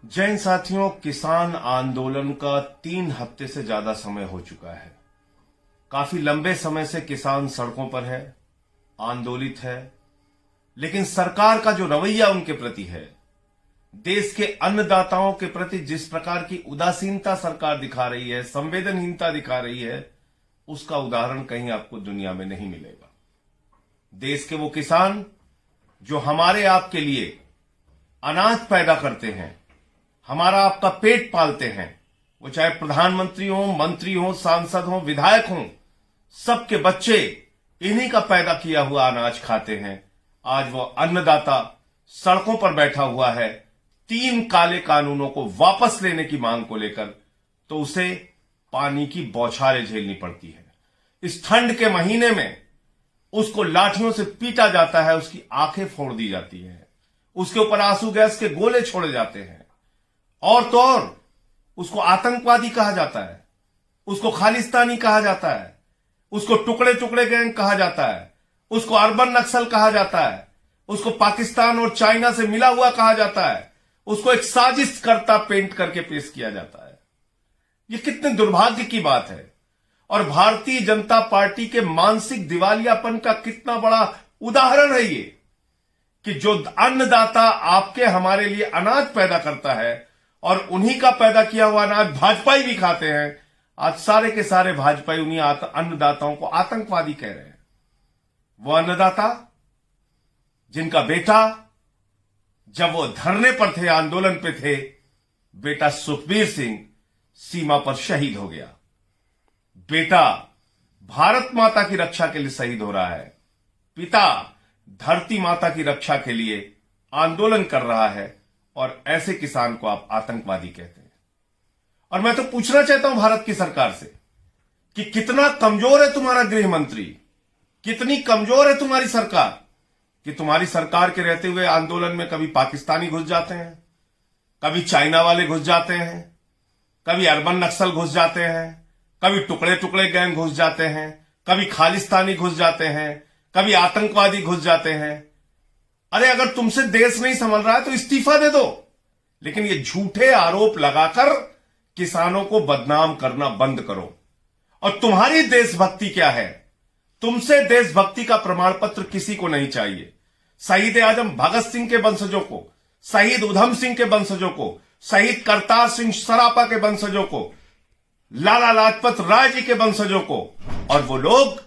जय हिंद साथियों, किसान आंदोलन का 3 हफ्ते से ज्यादा समय हो चुका है। काफी लंबे समय से किसान सड़कों पर है, आंदोलित है, लेकिन सरकार का जो रवैया उनके प्रति है, देश के अन्नदाताओं के प्रति जिस प्रकार की उदासीनता सरकार दिखा रही है, संवेदनहीनता दिखा रही है, उसका उदाहरण कहीं आपको दुनिया में नहीं मिलेगा। देश के वो किसान जो हमारे आपके लिए अनाज पैदा करते हैं, हमारा आपका पेट पालते हैं, वो चाहे प्रधानमंत्री हो, मंत्री हो, सांसद हो, विधायक हो, सबके बच्चे इन्हीं का पैदा किया हुआ अनाज खाते हैं। आज वो अन्नदाता सड़कों पर बैठा हुआ है 3 काले कानूनों को वापस लेने की मांग को लेकर, तो उसे पानी की बौछारें झेलनी पड़ती है। इस ठंड के महीने में उसको लाठियों से पीटा जाता है, उसकी आंखें फोड़ दी जाती हैं, उसके ऊपर आंसू गैस के गोले छोड़े जाते हैं, और तो और उसको आतंकवादी कहा जाता है, उसको खालिस्तानी कहा जाता है, उसको टुकड़े टुकड़े गैंग कहा जाता है, उसको अर्बन नक्सल कहा जाता है, उसको पाकिस्तान और चाइना से मिला हुआ कहा जाता है, उसको एक साजिश करता पेंट करके पेश किया जाता है। ये कितने दुर्भाग्य की बात है, और भारतीय जनता पार्टी के मानसिक दिवालियापन का कितना बड़ा उदाहरण है ये, कि जो अन्नदाता आपके हमारे लिए अनाज पैदा करता है और उन्हीं का पैदा किया हुआ अनाज भाजपाई भी खाते हैं, आज सारे के सारे भाजपाई उन्हीं अन्नदाताओं को आतंकवादी कह रहे हैं। वो अन्नदाता जिनका बेटा जब वो धरने पर थे, आंदोलन पे थे, बेटा सुखबीर सिंह सीमा पर शहीद हो गया। बेटा भारत माता की रक्षा के लिए शहीद हो रहा है, पिता धरती माता की रक्षा के लिए आंदोलन कर रहा है, और ऐसे किसान को आप आतंकवादी कहते हैं। और मैं तो पूछना चाहता हूं भारत की सरकार से कि कितना कमजोर है तुम्हारा गृह मंत्री, कितनी कमजोर है तुम्हारी सरकार, कि तुम्हारी सरकार के रहते हुए आंदोलन में कभी पाकिस्तानी घुस जाते हैं, कभी चाइना वाले घुस जाते हैं, कभी अर्बन नक्सल घुस जाते हैं, कभी टुकड़े टुकड़े गैंग घुस जाते हैं, कभी खालिस्तानी घुस जाते हैं, कभी आतंकवादी घुस जाते हैं। अरे अगर तुमसे देश नहीं संभल रहा है तो इस्तीफा दे दो, लेकिन ये झूठे आरोप लगाकर किसानों को बदनाम करना बंद करो। और तुम्हारी देशभक्ति क्या है? तुमसे देशभक्ति का प्रमाण पत्र किसी को नहीं चाहिए। शहीद आजम भगत सिंह के वंशजों को, शहीद उधम सिंह के वंशजों को, शहीद करतार सिंह सरापा के वंशजों को, लाला लाजपत राय जी के वंशजों को, और वो लोग,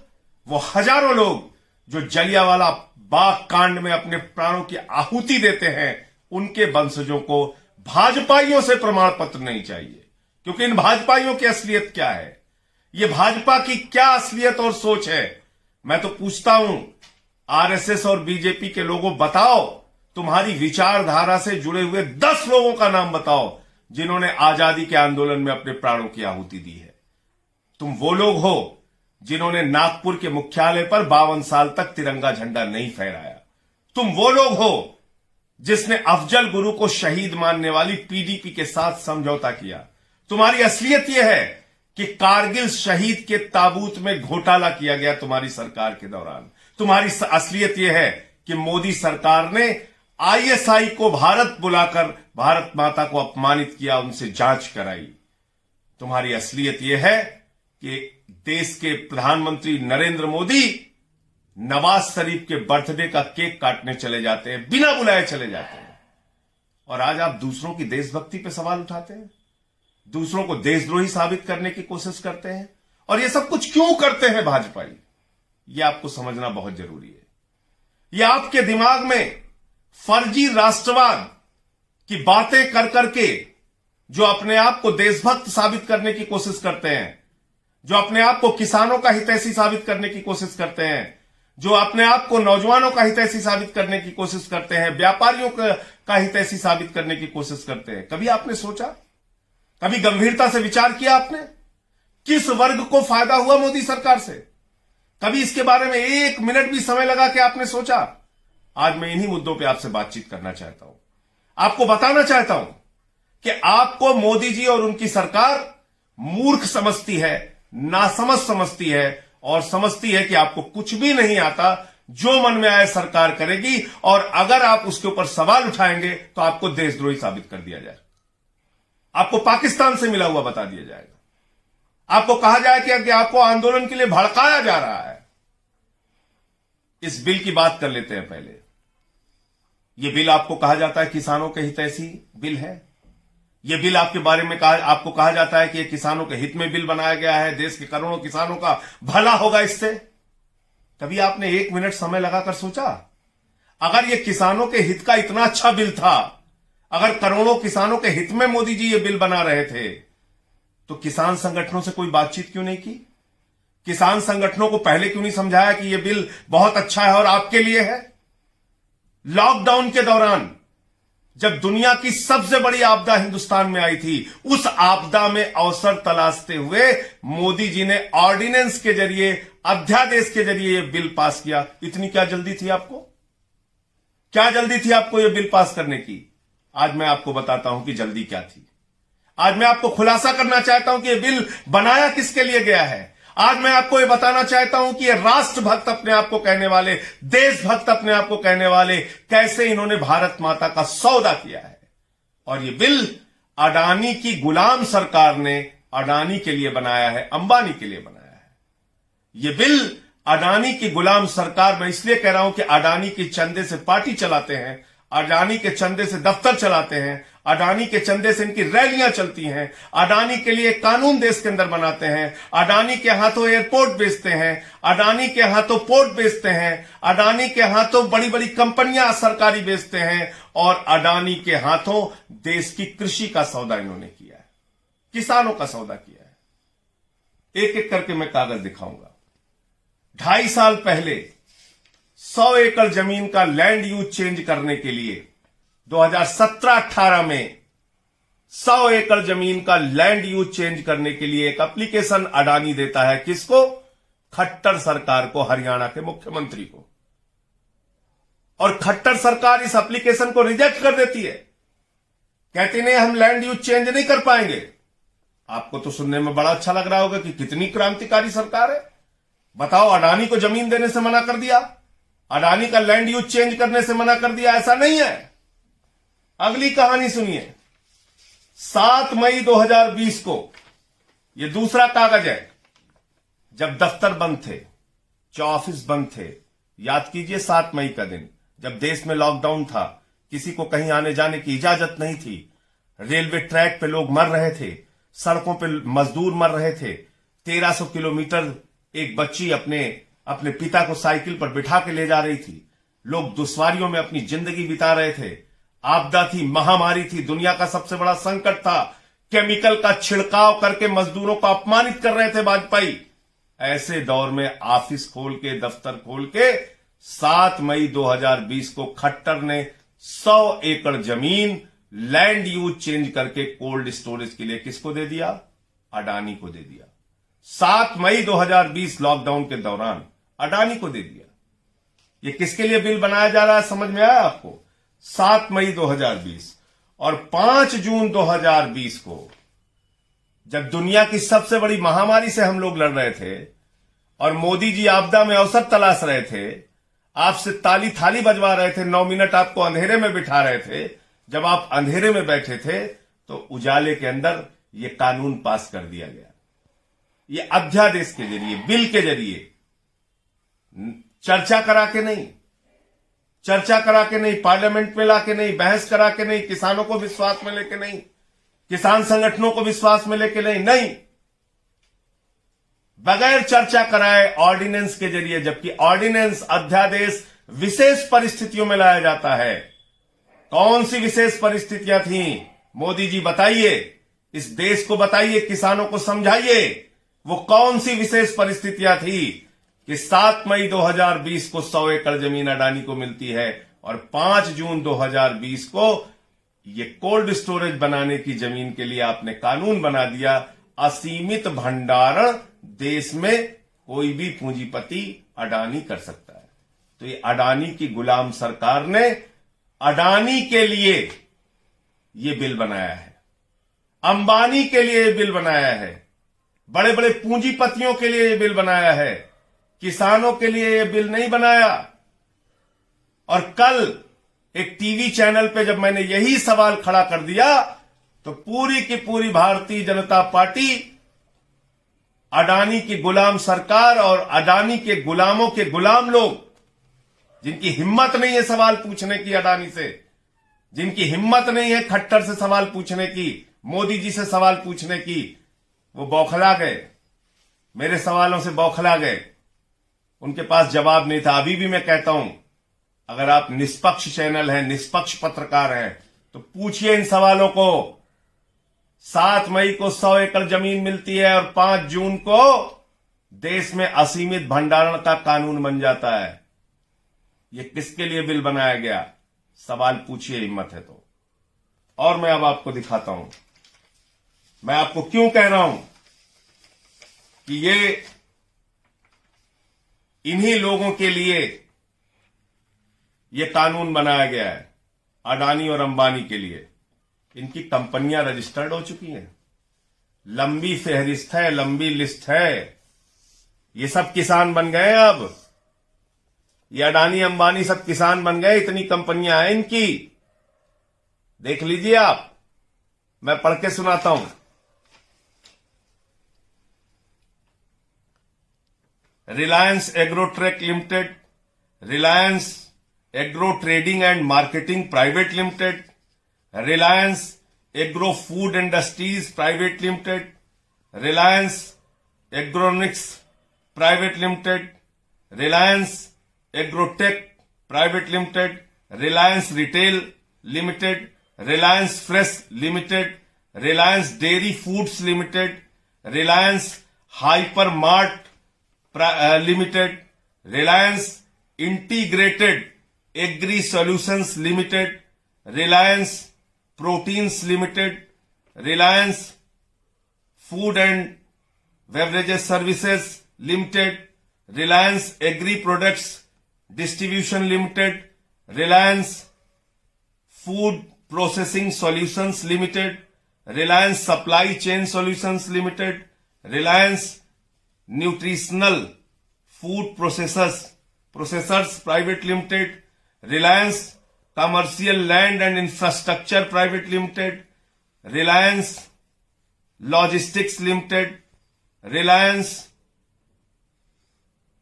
वो हजारों लोग जो जलियांवाला बाग कांड में अपने प्राणों की आहुति देते हैं, उनके वंशजों को भाजपाइयों से प्रमाण पत्र नहीं चाहिए। क्योंकि इन भाजपाइयों की असलियत क्या है, ये भाजपा की क्या असलियत और सोच है? मैं तो पूछता हूं, आरएसएस और बीजेपी के लोगों, बताओ, तुम्हारी विचारधारा से जुड़े हुए 10 लोगों का नाम बताओ जिन्होंने आजादी के आंदोलन में अपने प्राणों की आहुति दी है। तुम वो लोग हो जिन्होंने नागपुर के मुख्यालय पर 52 साल तक तिरंगा झंडा नहीं फहराया। तुम वो लोग हो जिसने अफजल गुरु को शहीद मानने वाली पीडीपी के साथ समझौता किया। तुम्हारी असलियत यह है कि कारगिल शहीद के ताबूत में घोटाला किया गया तुम्हारी सरकार के दौरान। तुम्हारी असलियत यह है कि मोदी सरकार ने आईएसआई को भारत बुलाकर भारत माता को अपमानित किया, उनसे जांच कराई। तुम्हारी असलियत यह है कि देश के प्रधानमंत्री नरेंद्र मोदी नवाज शरीफ के बर्थडे का केक काटने चले जाते हैं, बिना बुलाए चले जाते हैं, और आज आप दूसरों की देशभक्ति पे सवाल उठाते हैं, दूसरों को देशद्रोही साबित करने की कोशिश करते हैं। और ये सब कुछ क्यों करते हैं भाजपाई? ये आपको समझना बहुत जरूरी है। ये आपके दिमाग में फर्जी राष्ट्रवाद की बातें कर करके जो अपने आप को देशभक्त साबित करने की कोशिश करते हैं, जो अपने आप को किसानों का हितैषी साबित करने की कोशिश करते हैं, जो अपने आप को नौजवानों का हितैषी साबित करने की कोशिश करते हैं, व्यापारियों का हितैषी साबित करने की कोशिश करते हैं, कभी आपने सोचा, कभी गंभीरता से विचार किया आपने किस वर्ग को फायदा हुआ मोदी सरकार से? कभी इसके बारे में 1 मिनट भी समय लगा के आपने सोचा? आज मैं इन्हीं मुद्दों पे आपसे बातचीत करना चाहता हूं, आपको बताना चाहता हूं कि आपको मोदी जी और उनकी सरकार मूर्ख समझती है, नासमझ समझती है, और समझती है कि आपको कुछ भी नहीं आता, जो मन में आए सरकार करेगी, और अगर आप उसके ऊपर सवाल उठाएंगे तो आपको देशद्रोही साबित कर दिया जाए। आपको पाकिस्तान से मिला हुआ बता दिया जाएगा। आपको कहा जाएगा कि आपको आंदोलन के लिए भड़काया जा रहा है। इस बिल की बात कर लेते हैं पहले। यह बिल आपको कहा जाता है किसानों के हितैषी बिल है। यह बिल आपके बारे में आपको कहा जाता है कि यह किसानों के हित में बिल बनाया गया है, देश के करोड़ों किसानों का भला होगा इससे। कभी आपने 1 मिनट समय लगाकर सोचा, अगर यह किसानों के हित का इतना अच्छा बिल था, अगर करोड़ों किसानों के हित में मोदी जी ये बिल बना रहे थे, तो किसान संगठनों से कोई बातचीत क्यों नहीं की? किसान संगठनों को पहले क्यों नहीं समझाया कि यह बिल बहुत अच्छा है और आपके लिए है? लॉकडाउन के दौरान जब दुनिया की सबसे बड़ी आपदा हिंदुस्तान में आई थी, उस आपदा में अवसर तलाशते हुए मोदी जी ने ऑर्डिनेंस के जरिए, अध्यादेश के जरिए यह बिल पास किया। इतनी क्या जल्दी थी आपको? क्या जल्दी थी आपको यह बिल पास करने की? आज मैं आपको बताता हूं कि जल्दी क्या थी। आज मैं आपको खुलासा करना चाहता हूं कि यह बिल बनाया किसके लिए गया है। आज मैं आपको यह बताना चाहता हूं कि ये राष्ट्रभक्त अपने आप को कहने वाले, देशभक्त अपने आप को कहने वाले, कैसे इन्होंने भारत माता का सौदा किया है। और यह बिल अडानी की गुलाम सरकार ने अडानी के लिए बनाया है, अंबानी के लिए बनाया है। यह बिल अडानी की गुलाम सरकार, मैं इसलिए कह रहा हूं कि अडानी के चंदे से पार्टी चलाते हैं, अडानी के चंदे से दफ्तर चलाते हैं, अडानी के चंदे से इनकी रैलियां चलती हैं, अडानी के लिए कानून देश के अंदर बनाते हैं, अडानी के हाथों एयरपोर्ट बेचते हैं, अडानी के हाथों पोर्ट बेचते हैं, अडानी के हाथों बड़ी बड़ी कंपनियां सरकारी बेचते हैं, और अडानी के हाथों देश की कृषि का सौदा इन्होंने किया है, किसानों का सौदा किया है। एक एक करके मैं कागज दिखाऊंगा। 2.5 साल पहले 100 एकड़ जमीन का लैंड यूज चेंज करने के लिए 2017-18 में 100 एकड़ जमीन का लैंड यूज चेंज करने के लिए एक एप्लीकेशन अडानी देता है। किसको? खट्टर सरकार को, हरियाणा के मुख्यमंत्री को। और खट्टर सरकार इस एप्लीकेशन को रिजेक्ट कर देती है, कहती नहीं हम लैंड यूज चेंज नहीं कर पाएंगे। आपको तो सुनने में बड़ा अच्छा लग रहा होगा कि कितनी क्रांतिकारी सरकार है। बताओ, अडानी को जमीन देने से मना कर दिया, अडानी का लैंड यूज चेंज करने से मना कर दिया, ऐसा नहीं है। अगली कहानी सुनिए। 7 मई 2020 को, यह दूसरा कागज है, जब दफ्तर बंद थे, जो ऑफिस बंद थे। याद कीजिए 7 मई का दिन, जब देश में लॉकडाउन था, किसी को कहीं आने जाने की इजाजत नहीं थी, रेलवे ट्रैक पे लोग मर रहे थे, सड़कों पे मजदूर मर रहे थे। 1300 किलोमीटर एक बच्ची अपने पिता को साइकिल पर बिठा के ले जा रही थी। लोग दुश्वारियों में अपनी जिंदगी बिता रहे थे। आपदा थी, महामारी थी, दुनिया का सबसे बड़ा संकट था। केमिकल का छिड़काव करके मजदूरों को अपमानित कर रहे थे वाजपेयी। ऐसे दौर में ऑफिस खोल के, दफ्तर खोल के 7 मई 2020 को खट्टर ने 100 एकड़ जमीन लैंड यूज चेंज करके कोल्ड स्टोरेज के लिए किसको दे दिया? अडानी को दे दिया। 7 मई 2020 लॉकडाउन के दौरान अडानी को दे दिया। ये किसके लिए बिल बनाया जा रहा है, समझ में आया आपको? 7 मई 2020 और 5 जून 2020 को, जब दुनिया की सबसे बड़ी महामारी से हम लोग लड़ रहे थे और मोदी जी आपदा में अवसर तलाश रहे थे, आपसे ताली थाली बजवा रहे थे, 9 मिनट आपको अंधेरे में बिठा रहे थे। जब आप अंधेरे में बैठे थे तो उजाले के अंदर यह कानून पास कर दिया गया। ये अध्यादेश के जरिए, बिल के जरिए, चर्चा करा के नहीं, पार्लियामेंट में लाके नहीं, बहस करा के नहीं, किसानों को विश्वास में लेके नहीं, किसान संगठनों को विश्वास में लेके नहीं, बगैर चर्चा कराए ऑर्डिनेंस के जरिए। जबकि ऑर्डिनेंस, अध्यादेश विशेष परिस्थितियों में लाया जाता है। कौन सी विशेष परिस्थितियां थी? मोदी जी बताइए, इस देश को बताइए, किसानों को समझाइए, वो कौन सी विशेष परिस्थितियां थी कि 7 मई 2020 को 100 एकड़ जमीन अडानी को मिलती है और 5 जून 2020 को ये कोल्ड स्टोरेज बनाने की जमीन के लिए आपने कानून बना दिया। असीमित भंडारण देश में कोई भी पूंजीपति अडानी कर सकता है। तो ये अडानी की गुलाम सरकार ने अडानी के लिए ये बिल बनाया है, अंबानी के लिए ये बिल बनाया है, बड़े बड़े पूंजीपतियों के लिए ये बिल बनाया है, किसानों के लिए ये बिल नहीं बनाया। और कल एक टीवी चैनल पे जब मैंने यही सवाल खड़ा कर दिया तो पूरी की पूरी भारतीय जनता पार्टी अडानी की गुलाम सरकार और अडानी के गुलामों के गुलाम लोग, जिनकी हिम्मत नहीं है सवाल पूछने की अडानी से, जिनकी हिम्मत नहीं है खट्टर से सवाल पूछने की, मोदी जी से सवाल पूछने की, वो बौखला गए, मेरे सवालों से बौखला गए। उनके पास जवाब नहीं था। अभी भी मैं कहता हूं, अगर आप निष्पक्ष चैनल हैं, निष्पक्ष पत्रकार हैं, तो पूछिए इन सवालों को। 7 मई को 100 एकड़ जमीन मिलती है और 5 जून को देश में असीमित भंडारण का कानून बन जाता है। ये किसके लिए बिल बनाया गया? सवाल पूछिए, हिम्मत है तो। और मैं अब आपको दिखाता हूं, मैं आपको क्यों कह रहा हूं कि ये इन्हीं लोगों के लिए ये कानून बनाया गया है, अडानी और अंबानी के लिए। इनकी कंपनियां रजिस्टर्ड हो चुकी हैं, लंबी फहरिस्त है, लंबी लिस्ट है। ये सब किसान बन गए अब। ये अडानी अंबानी सब किसान बन गए, इतनी कंपनियां हैं इनकी। देख लीजिए आप, मैं पढ़ के सुनाता हूं। Reliance Agrotrek Limited, Reliance Agro Trading and Marketing Private limited, Reliance Agro Food Industries Private limited, Reliance Agronics Private limited, Reliance Agrotech Private limited, Reliance Retail Limited, Reliance fresh limited, Reliance Dairy Foods Limited, Reliance Hyper Mart Limited, Reliance Integrated Agri Solutions Limited, Reliance Proteins Limited, Reliance Food and Beverages Services Limited, Reliance Agri Products Distribution Limited, Reliance Food Processing Solutions Limited, Reliance Supply Chain solutions Limited, Reliance nutritional food processors private limited, Reliance commercial land and infrastructure private limited, Reliance logistics limited, Reliance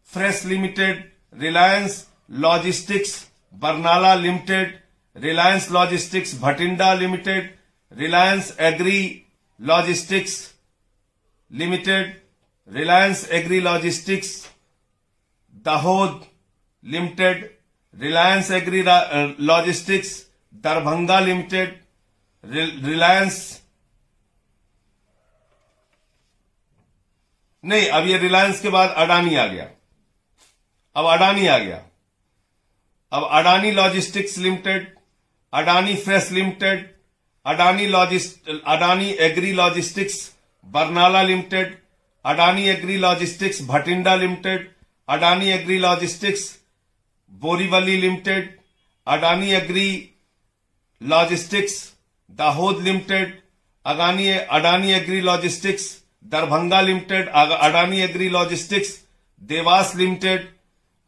fresh limited, Reliance logistics Barnala limited, Reliance logistics Bathinda limited, Reliance agri logistics limited, Reliance agri logistics Dahod limited, Reliance agri logistics Darbhanga limited, Reliance नहीं, अब ये रिलायंस के बाद अडानी आ गया। अब अडानी आ गया। अब Adani Logistics Limited, Adani Fresh Limited, Adani agree Logistics Barnala Limited, Adani agree Logistics Bathinda Limited, Adani agree Logistics Borivali Limited, Adani agree logistics Dahod Limited, Adani agree logistics Darbhanga Limited, Adani agree Logistics Dewas Limited,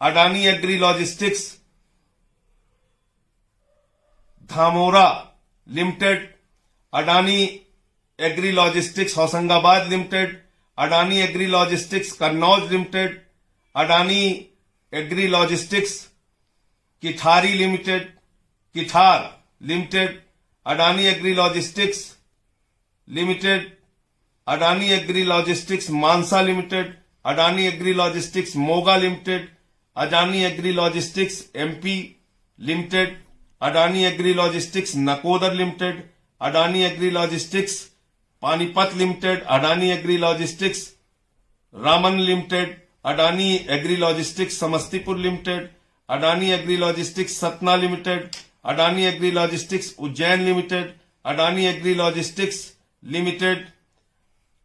Adani agree Logistics Dhamora Limited, Adani agree Logistics Hoshangabad Limited, Adani agree Logistics Kannauj Limited, Adani agree Logistics Kithar Limited, Adani agree logistics Limited, Adani agree Logistics Mansa Limited, Adani agree logistics Moga limited, Adani agree logistics MP limited, Adani agree logistics Nakodar limited, Adani agree logistics Panipat limited, Adani agree logistics Raman limited, Adani agree logistics Samastipur limited, Adani agree logistics Satna limited, Adani agree logistics Ujjain limited, Adani agree logistics limited.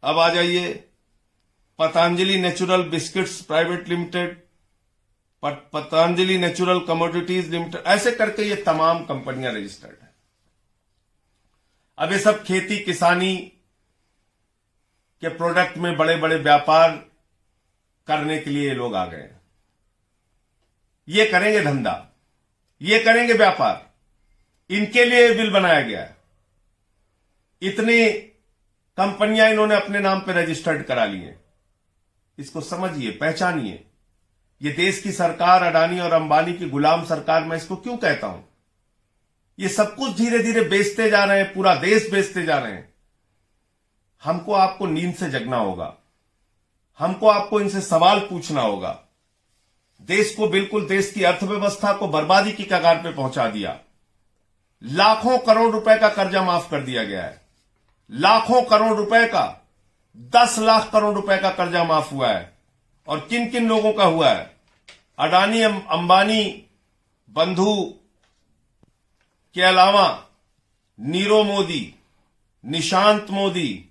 अब आ जाइए Patanjali natural biscuits private limited, Patanjali natural commodities limited, ऐसे करके ये तमाम कंपनियां registered हैं। अब ये सब खेती किसानी के प्रोडक्ट में बड़े बड़े व्यापार करने के लिए लोग आ गए हैं। ये करेंगे धंधा, ये करेंगे व्यापार, इनके लिए बिल बनाया गया है। इतनी कंपनियां इन्होंने अपने नाम पे रजिस्टर्ड करा ली हैं। इसको समझिए, पहचानिए। ये देश की सरकार अडानी और अंबानी की गुलाम सरकार मैं इसको क्यों कहता हूं? ये सब कुछ धीरे धीरे बेचते जा रहे हैं, पूरा देश बेचते जा रहे हैं। हमको आपको नींद से जगना होगा, हमको आपको इनसे सवाल पूछना होगा। देश को बिल्कुल, देश की अर्थव्यवस्था को बर्बादी की कगार पे पहुंचा दिया। लाखों करोड़ रुपए का कर्जा माफ कर दिया गया है, लाखों करोड़ रुपए का, 10 लाख करोड़ रुपए का कर्जा माफ हुआ है। और किन किन लोगों का हुआ है? अडानी अंबानी बंधु के अलावा नीरव मोदी, निशांत मोदी,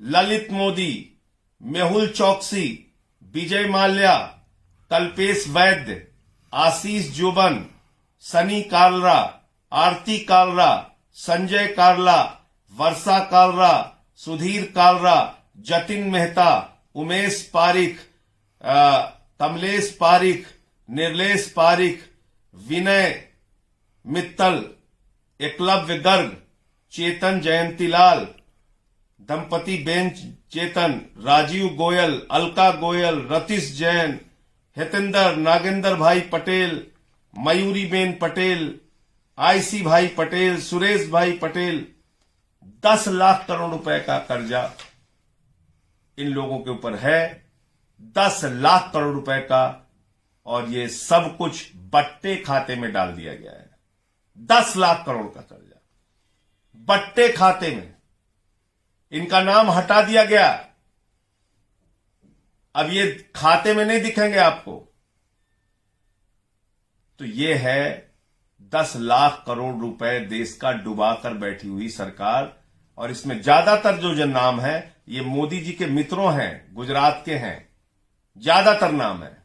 ललित मोदी, मेहुल चौकसी, विजय माल्या, कल्पेश वैद्य, आशीष जोबन, सनी कालरा, आरती कालरा, संजय कालरा, वर्षा कालरा, सुधीर कालरा, जतिन मेहता, उमेश पारिख, कमलेश पारिख, निर्लेश पारिख, विनय मित्तल, एकलव्य गर्ग, चेतन जयंतीलाल, दंपति बेन चेतन, राजीव गोयल, अलका गोयल, रतीश जैन, हितेंद्र नागेंद्र भाई पटेल, मयूरी बेन पटेल, आईसी भाई पटेल, सुरेश भाई पटेल, 10 लाख करोड़ रुपए का कर्जा इन लोगों के ऊपर है, 10 लाख करोड़ रुपए का। और ये सब कुछ बट्टे खाते में डाल दिया गया है। 10 लाख करोड़ का कर्जा बट्टे खाते में, इनका नाम हटा दिया गया। अब ये खाते में नहीं दिखेंगे आपको। तो ये है 10 लाख करोड़ रुपए देश का डुबा कर बैठी हुई सरकार। और इसमें ज्यादातर जो नाम है ये मोदी जी के मित्रों हैं, गुजरात के हैं, ज्यादातर नाम है।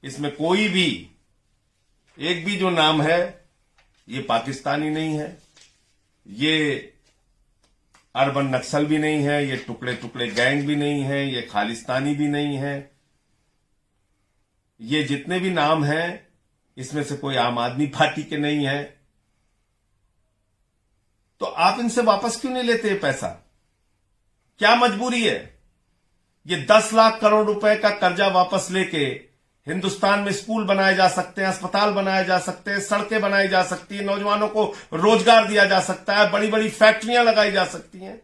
इसमें कोई भी, एक भी जो नाम है ये पाकिस्तानी नहीं है, ये अर्बन नक्सल भी नहीं है, ये टुकड़े टुकड़े गैंग भी नहीं है, ये खालिस्तानी भी नहीं है। ये जितने भी नाम हैं इसमें से कोई आम आदमी पार्टी के नहीं है। तो आप इनसे वापस क्यों नहीं लेते पैसा? क्या मजबूरी है? ये 10 लाख करोड़ रुपए का कर्जा वापस लेके हिंदुस्तान में स्कूल बनाए जा सकते हैं, अस्पताल बनाए जा सकते हैं, सड़कें बनाई जा सकती हैं, नौजवानों को रोजगार दिया जा सकता है, बड़ी बड़ी फैक्ट्रियां लगाई जा सकती हैं।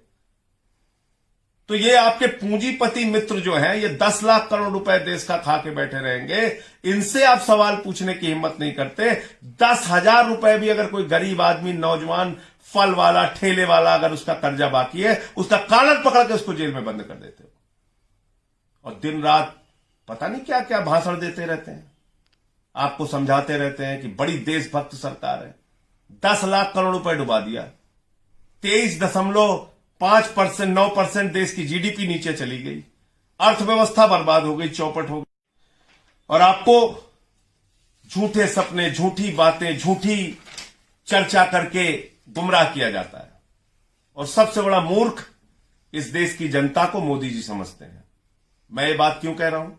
तो ये आपके पूंजीपति मित्र जो हैं, ये 10 लाख करोड़ रुपए देश का खा के बैठे रहेंगे। इनसे आप सवाल पूछने की हिम्मत नहीं करते। 10,000 रुपए भी अगर कोई गरीब आदमी, नौजवान, फल वाला, ठेले वाला, अगर उसका कर्जा बाकी है, उसका कॉलर पकड़ के उसको जेल में बंद कर देते हो। और दिन रात पता नहीं क्या क्या भाषण देते रहते हैं, आपको समझाते रहते हैं कि बड़ी देशभक्त सरकार है। 10 लाख करोड़ रुपए डुबा दिया। 23.5%, 9% देश की जीडीपी नीचे चली गई, अर्थव्यवस्था बर्बाद हो गई, चौपट हो गई। और आपको झूठे सपने, झूठी बातें, झूठी चर्चा करके गुमराह किया जाता है। और सबसे बड़ा मूर्ख इस देश की जनता को मोदी जी समझते हैं। मैं ये बात क्यों कह रहा हूं?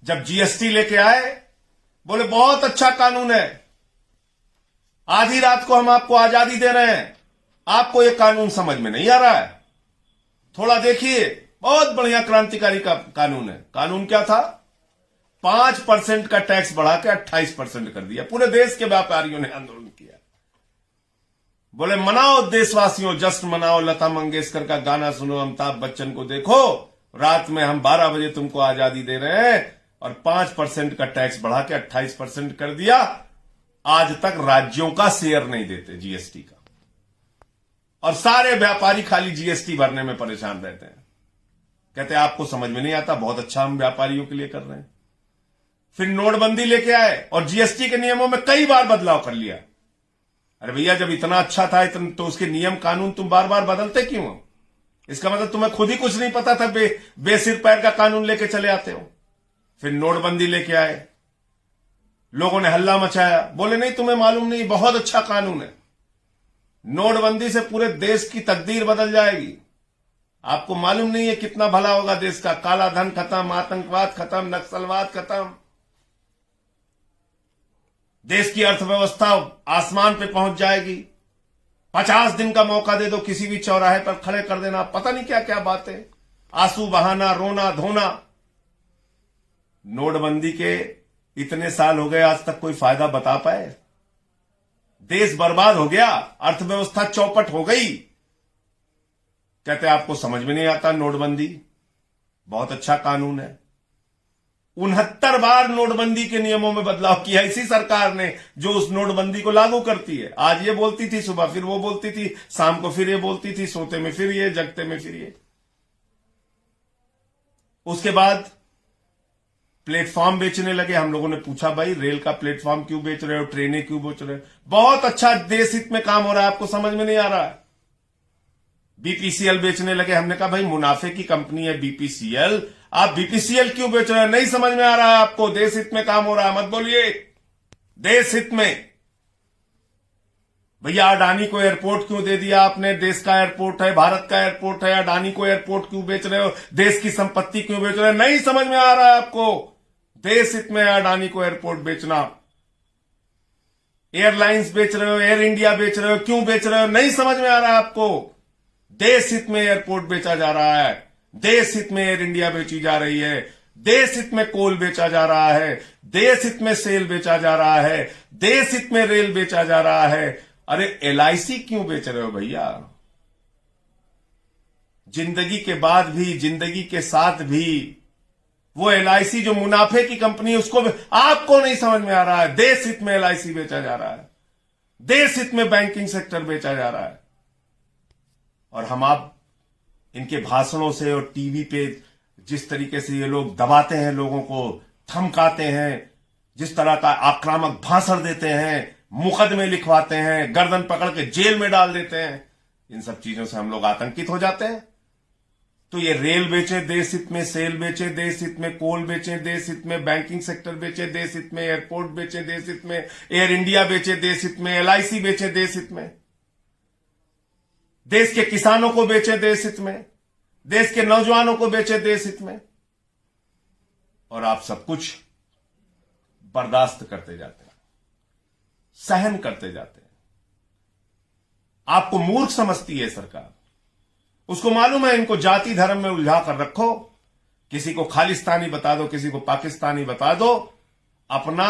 जब जीएसटी लेके आए, बोले बहुत अच्छा कानून है, आधी रात को हम आपको आजादी दे रहे हैं, आपको यह कानून समझ में नहीं आ रहा है, थोड़ा देखिए, बहुत बढ़िया क्रांतिकारी का कानून है। कानून क्या था? 5% का टैक्स बढ़ा के 28% कर दिया। पूरे देश के व्यापारियों ने आंदोलन किया। बोले मनाओ देशवासियों, जश्न मनाओ, लता मंगेशकर का गाना सुनो, अमिताभ बच्चन को देखो, रात में हम 12 बजे तुमको आजादी दे रहे हैं। और 5% का टैक्स बढ़ा के 28% कर दिया। आज तक राज्यों का शेयर नहीं देते जीएसटी का, और सारे व्यापारी खाली जीएसटी भरने में परेशान रहते हैं। कहते हैं आपको समझ में नहीं आता, बहुत अच्छा हम व्यापारियों के लिए कर रहे हैं। फिर नोटबंदी लेके आए और जीएसटी के नियमों में कई बार बदलाव कर लिया। अरे भैया, जब इतना अच्छा था तो उसके नियम कानून तुम बार बार बदलते क्यों हो? इसका मतलब तुम्हें खुद ही कुछ नहीं पता था, बेसिर पैर का कानून लेके चले आते हो। फिर नोटबंदी लेके आए, लोगों ने हल्ला मचाया, बोले नहीं तुम्हें मालूम नहीं, बहुत अच्छा कानून है। नोटबंदी से पूरे देश की तकदीर बदल जाएगी। आपको मालूम नहीं है कितना भला होगा देश का। काला धन खत्म, आतंकवाद खत्म, नक्सलवाद खत्म, देश की अर्थव्यवस्था आसमान पे पहुंच जाएगी। 50 दिन का मौका दे दो, किसी भी चौराहे पर खड़े कर देना, पता नहीं क्या क्या बातें, आंसू बहाना, रोना धोना। नोटबंदी के इतने साल हो गए, आज तक कोई फायदा बता पाए? देश बर्बाद हो गया, अर्थव्यवस्था चौपट हो गई। कहते आपको समझ में नहीं आता नोटबंदी? बहुत अच्छा कानून है। 69 बार नोटबंदी के नियमों में बदलाव किया इसी सरकार ने, जो उस नोटबंदी को लागू करती है। आज ये बोलती थी, सुबह फिर वो बोलती थी, शाम को फिर ये बोलती थी, सोते में फिर ये, जगते में फिर ये। उसके बाद प्लेटफॉर्म बेचने लगे। हम लोगों ने पूछा, भाई रेल का प्लेटफॉर्म क्यों बेच रहे हो, ट्रेनें क्यों बेच रहे हो? बहुत अच्छा देश हित में काम हो रहा है, आपको समझ में नहीं आ रहा है। बीपीसीएल बेचने लगे। हमने कहा भाई मुनाफे की कंपनी है बीपीसीएल, आप बीपीसीएल क्यों बेच रहे हैं? नहीं समझ में आ रहा है आपको? देश हित में काम हो रहा है, मत बोलिए देश हित में। भैया अडानी को एयरपोर्ट क्यों दे दिया आपने? देश का एयरपोर्ट है, भारत का एयरपोर्ट है, अडानी को एयरपोर्ट क्यों बेच रहे हो? देश की संपत्ति क्यों बेच रहे हो? नहीं समझ में आ रहा है आपको? देश हित में अडानी को एयरपोर्ट बेचना। एयरलाइंस बेच रहे हो, एयर इंडिया बेच रहे हो, क्यों बेच रहे हो? नहीं समझ में आ रहा है आपको? देश हित में एयरपोर्ट बेचा जा रहा है, देश हित में एयर इंडिया बेची जा रही है, देश हित में कोल बेचा जा रहा है, देश हित में सेल बेचा जा रहा है, देश हित में रेल बेचा जा रहा है। अरे एलआईसी क्यों बेच रहे हो भैया? जिंदगी के बाद भी, जिंदगी के साथ भी वो एलआईसी जो मुनाफे की कंपनी है, उसको आपको नहीं समझ में आ रहा है? देश हित में एलआईसी बेचा जा रहा है, देश हित में बैंकिंग सेक्टर बेचा जा रहा है। और हम आप इनके भाषणों से और टीवी पे जिस तरीके से ये लोग दबाते हैं, लोगों को धमकाते हैं, जिस तरह का आक्रामक भाषण देते हैं, मुकदमे लिखवाते हैं, गर्दन पकड़ के जेल में डाल देते हैं, इन सब चीजों से हम लोग आतंकित हो जाते हैं। तो ये रेल बेचे देश हित में, सेल बेचे देश हित में, कोल बेचे देश हित में, बैंकिंग सेक्टर बेचे देश हित में, एयरपोर्ट बेचे देश हित में, एयर इंडिया बेचे देश हित में, एलआईसी बेचे देश हित में, देश के किसानों को बेचे देश हित में, देश के नौजवानों को बेचे देश हित में। और आप सब कुछ बर्दाश्त करते जाते हैं, सहन करते जाते हैं। आपको मूर्ख समझती है सरकार, उसको मालूम है इनको जाति धर्म में उलझा कर रखो, किसी को खालिस्तानी बता दो, किसी को पाकिस्तानी बता दो, अपना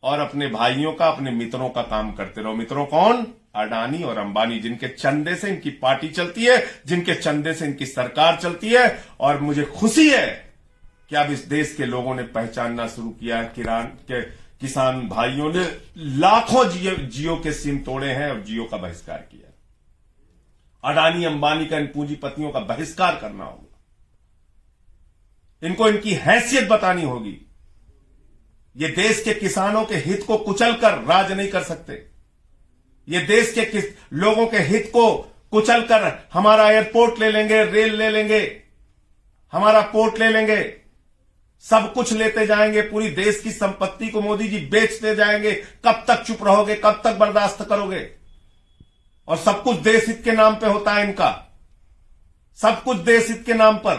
और अपने भाइयों का, अपने मित्रों का काम करते रहो। मित्रों कौन? अडानी और अंबानी, जिनके चंदे से इनकी पार्टी चलती है, जिनके चंदे से इनकी सरकार चलती है। और मुझे खुशी है कि अब इस देश के लोगों ने पहचानना शुरू किया है, किसान भाइयों ने लाखों जियो के सिम तोड़े हैं और जियो का बहिष्कार किया। अडानी अंबानी का, इन पूंजीपतियों का बहिष्कार करना होगा। इनको इनकी हैसियत बतानी होगी। ये देश के किसानों के हित को कुचलकर राज नहीं कर सकते। ये देश के लोगों के हित को कुचलकर हमारा एयरपोर्ट ले लेंगे, रेल ले लेंगे, हमारा पोर्ट ले लेंगे, सब कुछ लेते जाएंगे, पूरी देश की संपत्ति को मोदी जी बेचते जाएंगे। कब तक चुप रहोगे? कब तक बर्दाश्त करोगे? और सब कुछ देश हित के नाम पे होता है इनका, सब कुछ देश हित के नाम पर।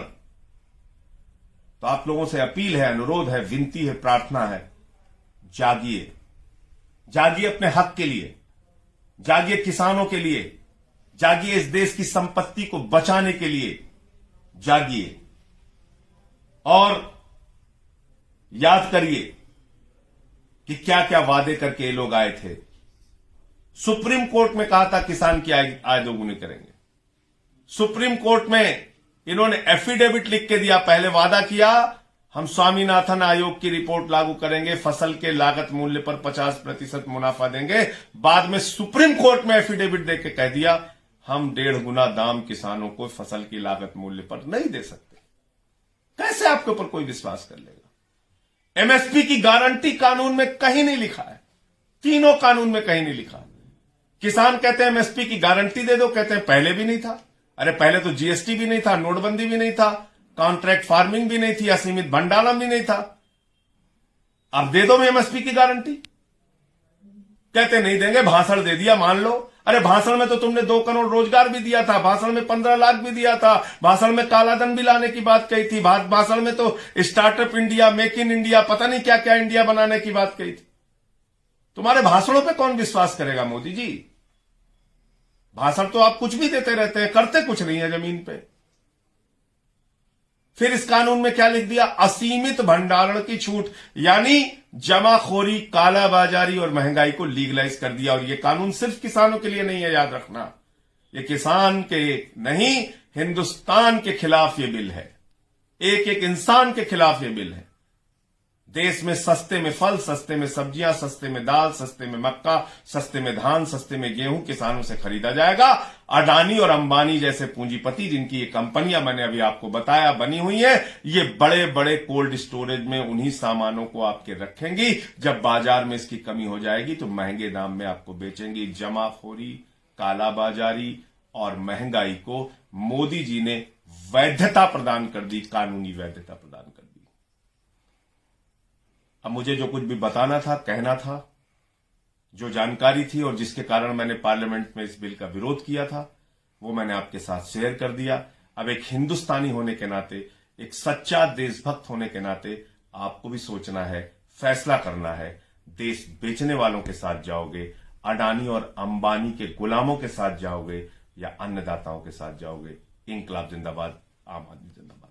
तो आप लोगों से अपील है, अनुरोध है, विनती है, प्रार्थना है, जागिए, जागिए अपने हक के लिए, जागिए किसानों के लिए, जागिए इस देश की संपत्ति को बचाने के लिए, जागिए और याद करिए कि क्या क्या वादे करके ये लोग आए थे। सुप्रीम कोर्ट में कहा था किसान की आय दोगुनी करेंगे। सुप्रीम कोर्ट में इन्होंने एफिडेविट लिख के दिया, पहले वादा किया हम स्वामीनाथन आयोग की रिपोर्ट लागू करेंगे, फसल के लागत मूल्य पर 50% मुनाफा देंगे। बाद में सुप्रीम कोर्ट में एफिडेविट देके कह दिया हम 1.5 गुना दाम किसानों को फसल की लागत मूल्य पर नहीं दे सकते। कैसे आपके ऊपर कोई विश्वास कर लेगा? एमएसपी की गारंटी कानून में कहीं नहीं लिखा है, तीनों कानून में कहीं नहीं लिखा। किसान कहते हैं एमएसपी की गारंटी दे दो, कहते हैं पहले भी नहीं था। अरे पहले तो जीएसटी भी नहीं था, नोटबंदी भी नहीं था, कॉन्ट्रैक्ट फार्मिंग भी नहीं थी, असीमित भंडारण भी नहीं था। अब दे दो एमएसपी की गारंटी, कहते नहीं देंगे, भाषण दे दिया मान लो। अरे भाषण में तो तुमने 2 करोड़ रोजगार भी दिया था, भाषण में 15 लाख भी दिया था, भाषण में कालाधन भी लाने की बात कही थी, भाषण में तो startup India, make in India, पता नहीं क्या क्या इंडिया बनाने की बात कही थी। तुम्हारे भाषणों पे कौन विश्वास करेगा मोदी जी? भाषण तो आप कुछ भी देते रहते हैं, करते कुछ नहीं है जमीन पे। फिर इस कानून में क्या लिख दिया? असीमित भंडारण की छूट, यानी जमाखोरी, कालाबाजारी और महंगाई को लीगलाइज कर दिया। और यह कानून सिर्फ किसानों के लिए नहीं है, याद रखना। ये किसान के नहीं, हिंदुस्तान के खिलाफ ये बिल है, एक एक इंसान के खिलाफ ये बिल है। देश में सस्ते में फल, सस्ते में सब्जियां, सस्ते में दाल, सस्ते में मक्का, सस्ते में धान, सस्ते में गेहूं किसानों से खरीदा जाएगा। अडानी और अंबानी जैसे पूंजीपति, जिनकी ये कंपनियां मैंने अभी आपको बताया बनी हुई हैं, ये बड़े बड़े कोल्ड स्टोरेज में उन्हीं सामानों को आपके रखेंगी। जब बाजार में इसकी कमी हो जाएगी तो महंगे दाम में आपको बेचेंगी। जमाखोरी, कालाबाजारी और महंगाई को मोदी जी ने वैधता प्रदान कर दी, कानूनी वैधता प्रदान कर दी। अब मुझे जो कुछ भी बताना था, कहना था, जो जानकारी थी और जिसके कारण मैंने पार्लियामेंट में इस बिल का विरोध किया था, वो मैंने आपके साथ शेयर कर दिया। अब एक हिंदुस्तानी होने के नाते, एक सच्चा देशभक्त होने के नाते आपको भी सोचना है, फैसला करना है। देश बेचने वालों के साथ जाओगे, अडानी और अंबानी के गुलामों के साथ जाओगे, या अन्नदाताओं के साथ जाओगे? इंकलाब जिंदाबाद, आम आदमी जिंदाबाद।